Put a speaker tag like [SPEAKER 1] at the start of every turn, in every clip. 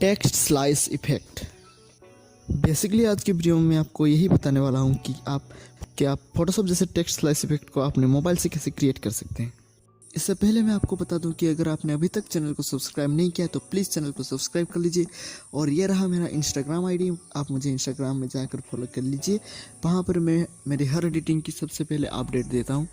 [SPEAKER 1] Text slice effect. Basically आज की video में मैं आपको यही बताने वाला हूँ कि आप फोटोशॉप जैसे टेक्स्ट स्लाइस इफेक्ट को अपने मोबाइल से कैसे क्रिएट कर सकते हैं। इससे पहले मैं आपको बता दूं कि अगर आपने अभी तक चैनल को सब्सक्राइब नहीं किया तो प्लीज़ चैनल को सब्सक्राइब कर लीजिए। और ये रहा मेरा इंस्टाग्राम आईडी, आप मुझे इंस्टाग्राम में जाकर फॉलो कर लीजिए। वहाँ पर मैं मेरी हर एडिटिंग की सबसे पहले अपडेट देता हूँ।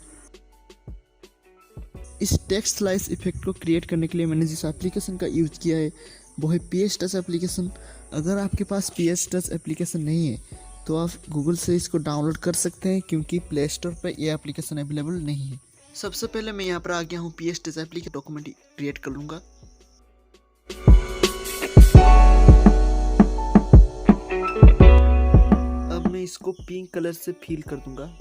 [SPEAKER 1] इस टेक्स्ट स्लाइस इफेक्ट को क्रिएट करने के लिए मैंने जिस एप्लीकेशन का यूज़ किया है वो है PS Touch एप्लीकेशन। अगर आपके पास PS Touch एप्लीकेशन नहीं है तो आप गूगल से इसको डाउनलोड कर सकते हैं, क्योंकि प्ले स्टोर पर ये एप्लीकेशन अवेलेबल नहीं है। सबसे पहले मैं यहाँ पर आ गया हूँ, PS Touch application document create कर लूँगा। अब मैं इसको पिंक कलर से फिल कर दूँगा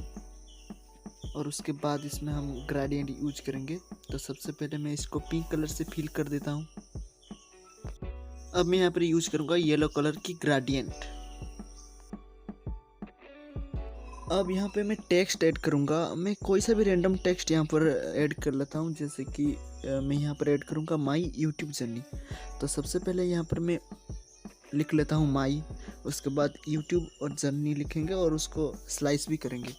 [SPEAKER 1] और उसके बाद इसमें हम ग्रेडियंट यूज करेंगे। तो सबसे पहले मैं इसको पिंक कलर से फिल कर देता हूँ। अब मैं यहाँ पर यूज करूँगा येलो कलर की ग्रेडियंट। अब यहाँ पे मैं टेक्स्ट ऐड करूँगा। मैं कोई सा भी रैंडम टेक्स्ट यहाँ पर ऐड कर लेता हूँ, जैसे कि मैं यहाँ पर ऐड करूँगा माई यूट्यूब जर्नी। तो सबसे पहले यहाँ पर मैं लिख लेता हूँ माई, उसके बाद यूट्यूब और जर्नी लिखेंगे और उसको स्लाइस भी करेंगे।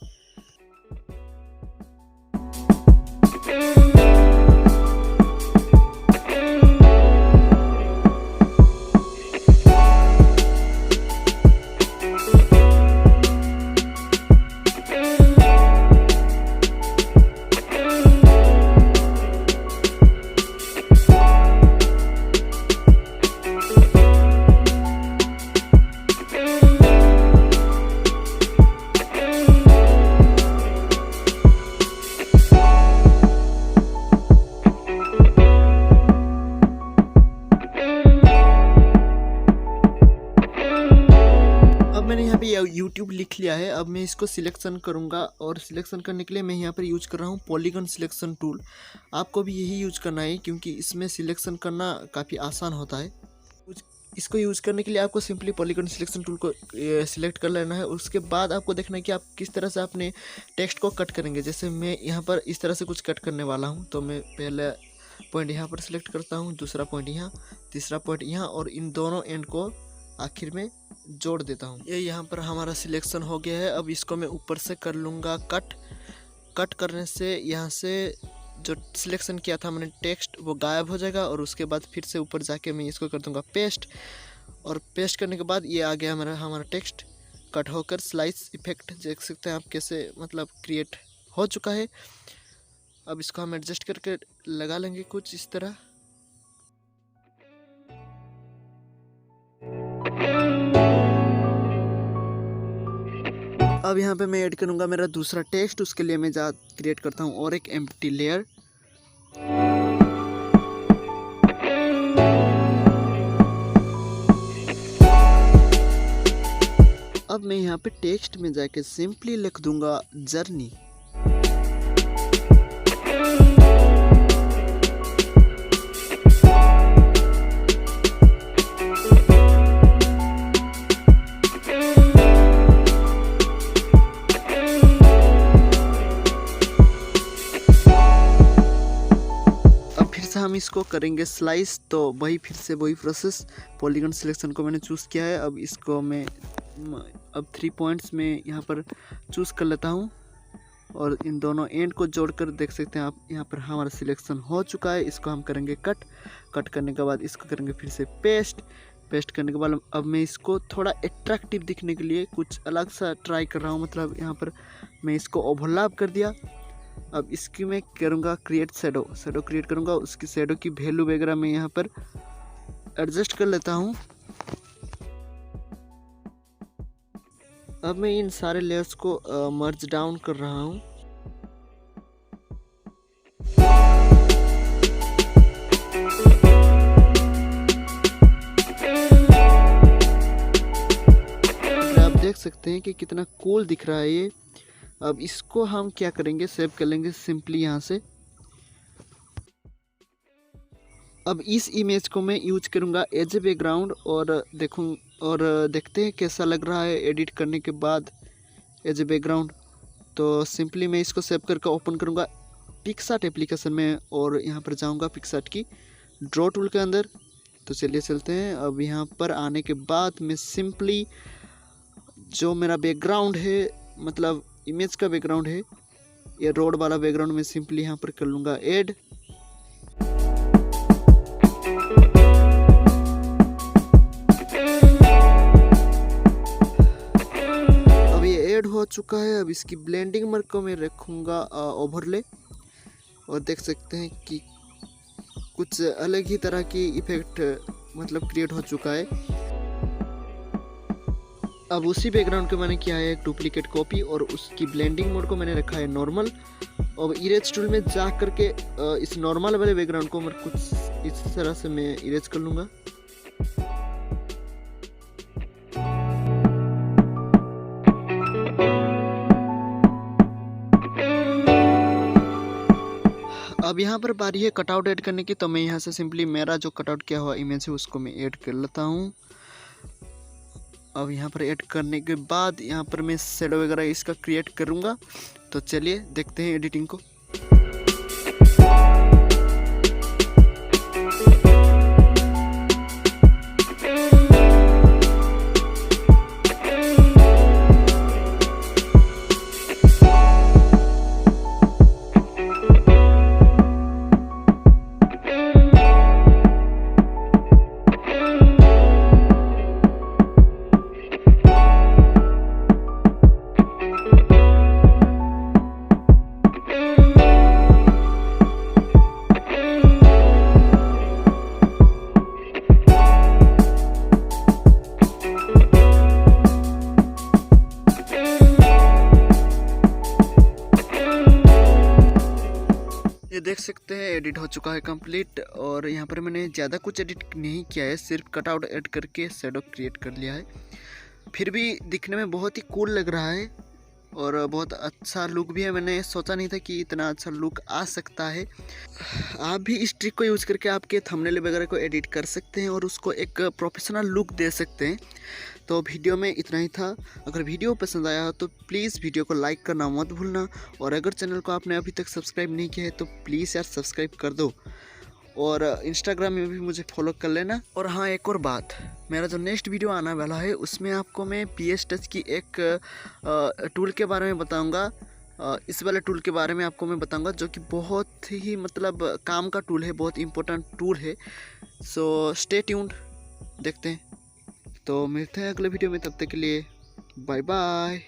[SPEAKER 1] मैंने यहाँ पे YouTube लिख लिया है। अब मैं इसको सिलेक्शन करूँगा और सिलेक्शन करने के लिए मैं यहाँ पर यूज कर रहा हूँ पॉलीगन सिलेक्शन टूल। आपको भी यही यूज करना है, क्योंकि इसमें सिलेक्शन करना काफ़ी आसान होता है। इसको यूज करने के लिए आपको सिंपली पॉलीगन सिलेक्शन टूल को सिलेक्ट कर लेना है। उसके बाद आपको देखना है कि आप किस तरह से अपने टेक्स्ट को कट करेंगे। जैसे मैं यहाँ पर इस तरह से कुछ कट करने वाला हूँ, तो मैं पहले पॉइंट यहाँ पर सिलेक्ट करता हूँ, दूसरा पॉइंट यहाँ, तीसरा पॉइंट यहाँ, और इन दोनों एंड को आखिर में जोड़ देता हूँ। ये यहाँ पर हमारा सिलेक्शन हो गया है। अब इसको मैं ऊपर से कर लूँगा कट करने से यहाँ से जो सिलेक्शन किया था मैंने टेक्स्ट वो गायब हो जाएगा। और उसके बाद फिर से ऊपर जाके मैं इसको कर दूँगा पेस्ट, और पेस्ट करने के बाद ये आ गया हमारा टेक्स्ट कट होकर स्लाइस इफेक्ट। देख सकते हैं आप कैसे क्रिएट हो चुका है। अब इसको हम एडजस्ट करके लगा लेंगे कुछ इस तरह। अब यहाँ पे मैं ऐड करूँगा मेरा दूसरा टेक्स्ट। उसके लिए मैं क्रिएट करता हूँ और एक एम्प्टी लेयर। अब मैं यहाँ पे टेक्स्ट में जाके सिंपली लिख दूंगा जर्नी। हम इसको करेंगे स्लाइस। तो फिर से वही प्रोसेस, पॉलीगन सिलेक्शन को मैंने चूज़ किया है। अब इसको मैं 3 पॉइंट्स में यहाँ पर चूज़ कर लेता हूँ और इन दोनों एंड को जोड़कर देख सकते हैं आप, यहाँ पर हमारा सिलेक्शन हो चुका है। इसको हम करेंगे कट करने के बाद इसको करेंगे फिर से पेस्ट करने के बाद अब मैं इसको थोड़ा अट्रैक्टिव दिखने के लिए कुछ अलग सा ट्राई कर रहा हूँ। यहाँ पर मैं इसको ओवरलैप कर दिया। अब इसकी मैं करूँगा क्रिएट शैडो क्रिएट करूँगा। उसकी शैडो की वैल्यू वगैरह मैं यहाँ पर एडजस्ट कर लेता हूँ। अब मैं इन सारे लेयर्स को मर्ज डाउन कर रहा हूँ। आप देख सकते हैं कि कितना कूल दिख रहा है ये। अब इसको हम क्या करेंगे, सेव कर लेंगे सिंपली यहाँ से। अब इस इमेज को मैं यूज करूँगा एज ए बैकग्राउंड और देखते हैं कैसा लग रहा है एडिट करने के बाद एज ए बैकग्राउंड। तो सिंपली मैं इसको सेव करके ओपन करूँगा पिक्सआर्ट एप्लीकेशन में और यहाँ पर जाऊँगा पिक्सआर्ट की ड्रॉ टूल के अंदर तो चलिए चलते हैं। अब यहाँ पर आने के बाद मैं सिंपली जो मेरा बैकग्राउंड है, मतलब इमेज का बैकग्राउंड है, ये रोड वाला बैकग्राउंड मैं सिंपली यहाँ पर कर लूँगा ऐड। अब ये ऐड हो चुका है। अब इसकी ब्लेंडिंग मोड को मैं रखूँगा ओवरले, और देख सकते हैं कि कुछ अलग ही तरह की इफेक्ट मतलब क्रिएट हो चुका है। अब उसी बैकग्राउंड को मैंने किया है एक डुप्लीकेट कॉपी, और उसकी ब्लेंडिंग मोड को मैंने रखा है नॉर्मल। अब इरेज टूल में जा करके इस नॉर्मल वाले बैकग्राउंड को मैं कुछ इस तरह से मैं इरेज कर लूँगा। अब यहाँ पर बारी है कटआउट ऐड करने की, तो मैं यहाँ से सिंपली मेरा जो कटआउट किया हुआ इमेज है उसको मैं ऐड कर लेता हूँ। अब यहाँ पर ऐड करने के बाद यहाँ पर मैं शेडो वगैरह इसका क्रिएट करूँगा। तो चलिए देखते हैं एडिटिंग को। ये देख सकते हैं एडिट हो चुका है कंप्लीट, और यहाँ पर मैंने ज़्यादा कुछ एडिट नहीं किया है, सिर्फ कटआउट ऐड करके शेडो क्रिएट कर लिया है। फिर भी दिखने में बहुत ही कूल लग रहा है और बहुत अच्छा लुक भी है। मैंने सोचा नहीं था कि इतना अच्छा लुक आ सकता है। आप भी इस ट्रिक को यूज़ करके आपके थंबनेल वगैरह को एडिट कर सकते हैं और उसको एक प्रोफेशनल लुक दे सकते हैं। तो वीडियो में इतना ही था। अगर वीडियो पसंद आया हो तो प्लीज़ वीडियो को लाइक करना मत भूलना, और अगर चैनल को आपने अभी तक सब्सक्राइब नहीं किया है तो प्लीज़ यार सब्सक्राइब कर दो, और इंस्टाग्राम में भी मुझे फॉलो कर लेना। और हाँ, एक और बात, मेरा जो नेक्स्ट वीडियो आने वाला है उसमें आपको मैं PS Touch की एक टूल के बारे में बताऊंगा। इस वाले टूल के बारे में आपको मैं बताऊंगा, जो कि बहुत ही मतलब काम का टूल है, बहुत इंपॉर्टेंट टूल है। सो स्टे ट्यून्ड, देखते हैं। तो मिलते हैं अगले वीडियो में, तब तक के लिए बाय बाय।